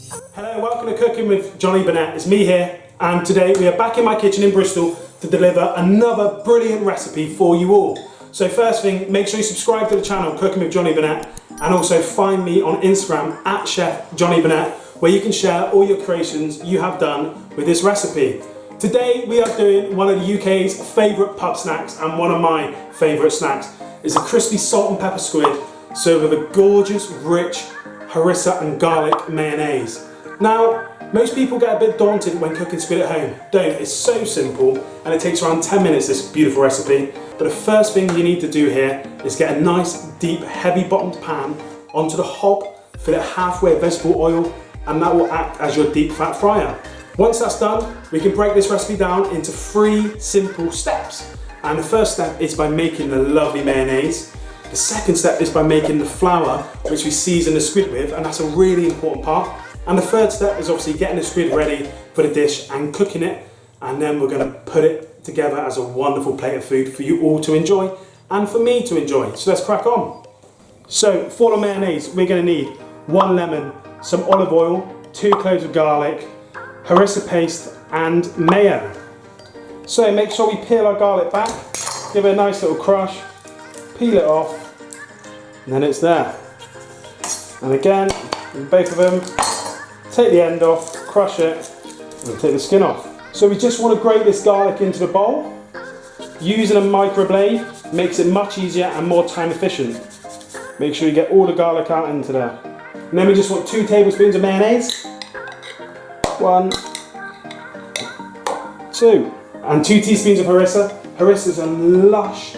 Hello, welcome to Cooking with Jonny Burnett. It's me here, and today we are back in my kitchen in Bristol to deliver another brilliant recipe for you all. So first thing, make sure you subscribe to the channel Cooking with Jonny Burnett, and also find me on Instagram at Chef Jonny Burnett, where you can share all your creations you have done with this recipe. Today we are doing one of the UK's favourite pub snacks, and one of my favourite snacks is a crispy salt and pepper squid served with a gorgeous, rich harissa and garlic mayonnaise. Now, most people get a bit daunted when cooking squid at home. Don't, it's so simple and it takes around 10 minutes, this beautiful recipe. But the first thing you need to do here is get a nice, deep, heavy bottomed pan onto the hob, fill it halfway with vegetable oil, and that will act as your deep fat fryer. Once that's done, we can break this recipe down into 3 simple steps. And the first step is by making the lovely mayonnaise. The second step is by making the flour, which we season the squid with, and that's a really important part. And the third step is obviously getting the squid ready for the dish and cooking it, and then we're going to put it together as a wonderful plate of food for you all to enjoy and for me to enjoy. So let's crack on. So for the mayonnaise, we're going to need 1 lemon, some olive oil, 2 cloves of garlic, harissa paste and mayo. So make sure we peel our garlic back, give it a nice little crush, peel it off, and then it's there. And again, both of them, take the end off, crush it, and take the skin off. So we just want to grate this garlic into the bowl. Using a microblade makes it much easier and more time efficient. Make sure you get all the garlic out into there. And then we just want 2 tablespoons of mayonnaise. 1, 2, and 2 teaspoons of harissa. Harissa is a lush,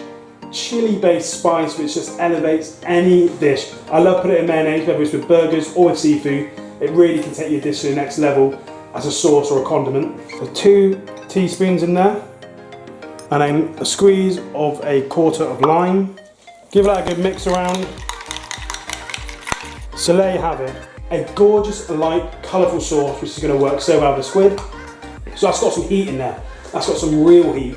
chili-based spice which just elevates any dish. I love putting it in mayonnaise, whether it's with burgers or with seafood. It really can take your dish to the next level as a sauce or a condiment. So 2 teaspoons in there, and then a squeeze of a quarter of lime. Give that a good mix around. So there you have it, a gorgeous, light, colourful sauce which is going to work so well with the squid. So that's got some heat in there. That's got some real heat,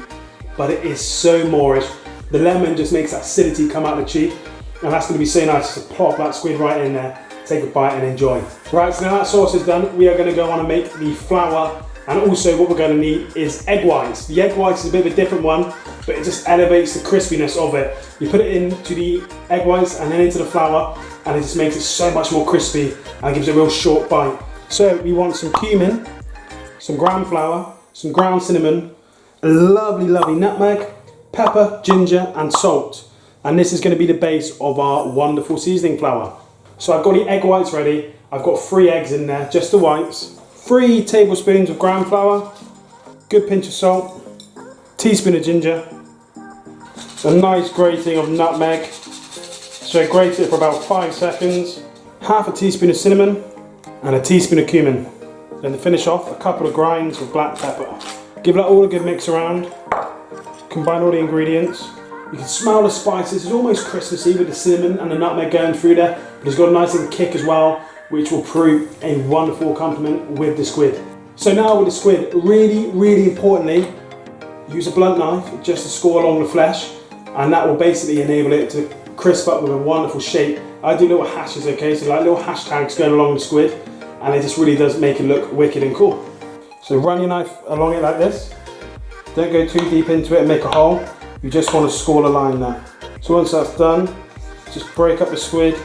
but it is so moreish. The lemon just makes that acidity come out of the cheek, and that's going to be so nice to plop that squid right in there, take a bite and enjoy. Right, so now that sauce is done, we are going to go on and make the flour, and also what we're going to need is egg whites. The egg whites is a bit of a different one, but it just elevates the crispiness of it. You put it into the egg whites and then into the flour, and it just makes it so much more crispy and gives it a real short bite. So we want some cumin, some ground flour, some ground cinnamon, a lovely, lovely nutmeg, pepper, ginger and salt. And this is going to be the base of our wonderful seasoning flour. So I've got the egg whites ready. I've got 3 eggs in there, just the whites. 3 tablespoons of ground flour, good pinch of salt, teaspoon of ginger, a nice grating of nutmeg. So grate it for about 5 seconds. Half a teaspoon of cinnamon and a teaspoon of cumin. Then to finish off, a couple of grinds of black pepper. Give that all a good mix around. Combine all the ingredients. You can smell the spices. It's almost Christmassy with the cinnamon and the nutmeg going through there, but it's got a nice little kick as well, which will prove a wonderful accompaniment with the squid. So now with the squid, really, really importantly, use a blunt knife just to score along the flesh, and that will basically enable it to crisp up with a wonderful shape. I do little hashes, okay, so like little hashtags going along the squid, and it just really does make it look wicked and cool. So run your knife along it like this. Don't go too deep into it and make a hole. You just want to score a line there. So once that's done, just break up the squid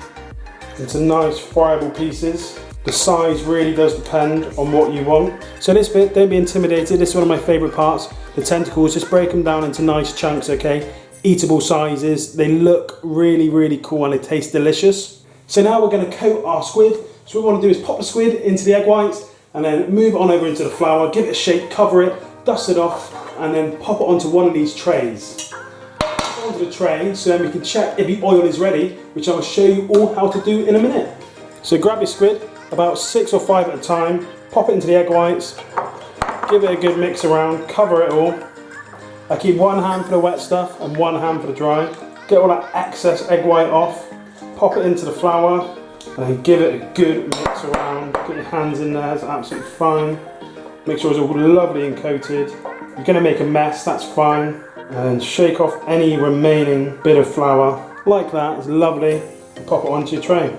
into nice friable pieces. The size really does depend on what you want. So this bit, don't be intimidated. This is one of my favourite parts. The tentacles, just break them down into nice chunks, okay? Eatable sizes. They look really, really cool and they taste delicious. So now we're going to coat our squid. So what we want to do is pop the squid into the egg whites and then move on over into the flour, give it a shape, cover it, dust it off, and then pop it onto one of these trays. Pop it onto the tray so then we can check if the oil is ready, which I will show you all how to do in a minute. So grab your squid, about 6 or 5 at a time, pop it into the egg whites, give it a good mix around, cover it all. I keep 1 hand for the wet stuff and 1 hand for the dry. Get all that excess egg white off, pop it into the flour, and then give it a good mix around. Get your hands in there, it's absolutely fine. Make sure it's all lovely and coated. You're going to make a mess, that's fine. And shake off any remaining bit of flour. Like that, it's lovely. And pop it onto your tray.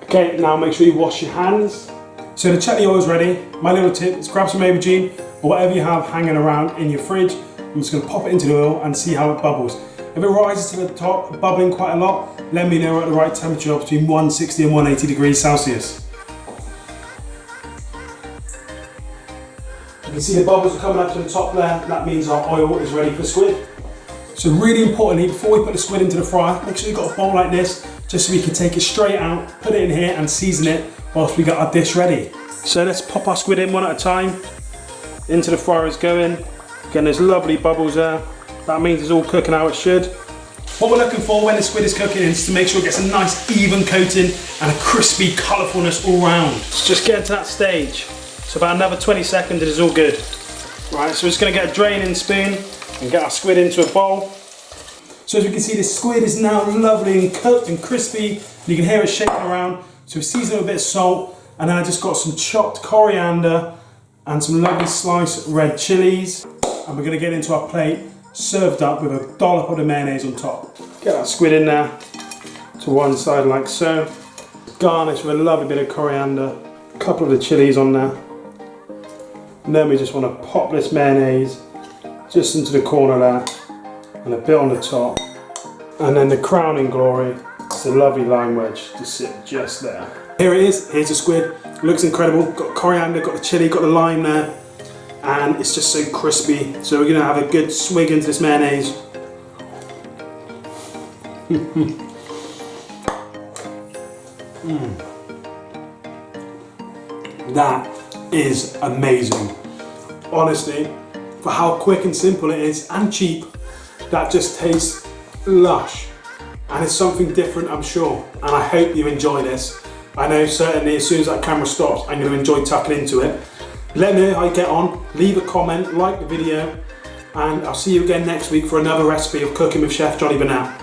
Okay, now make sure you wash your hands. So the chutney oil is ready. My little tip is grab some aubergine or whatever you have hanging around in your fridge. I'm just gonna pop it into the oil and see how it bubbles. If it rises to the top, bubbling quite a lot, let me know we're at the right temperature between 160 and 180 degrees Celsius. You can see the bubbles are coming up to the top there. That means our oil is ready for squid. So really importantly, before we put the squid into the fryer, make sure you've got a bowl like this, just so we can take it straight out, put it in here and season it whilst we get our dish ready. So let's pop our squid in one at a time. Into the fryer is going. Again, there's lovely bubbles there. That means it's all cooking how it should. What we're looking for when the squid is cooking is to make sure it gets a nice even coating and a crispy colourfulness all round. It's just getting to that stage. So about another 20 seconds it is all good. Right, so we're just going to get a draining spoon and get our squid into a bowl. So as we can see, the squid is now lovely and cooked and crispy. And you can hear it shaking around. So we season it with a bit of salt, and then I just got some chopped coriander and some lovely sliced red chilies. And we're going to get into our plate, served up with a dollop of the mayonnaise on top. Get that squid in there to one side like so. Garnish with a lovely bit of coriander, a couple of the chilies on there. And then we just want to pop this mayonnaise just into the corner there and a bit on the top. And then the crowning glory, it's a lovely lime wedge to sit just there. Here it is, here's the squid. It looks incredible. Got coriander, got the chili, got the lime there. And it's just so crispy. So we're gonna have a good swig into this mayonnaise. That is amazing. Honestly, for how quick and simple it is and cheap, that just tastes lush. And it's something different, I'm sure. And I hope you enjoy this. I know certainly as soon as that camera stops, I'm going to enjoy tucking into it. Let me know how you get on. Leave a comment, like the video, and I'll see you again next week for another recipe of Cooking with Chef Jonny Burnett.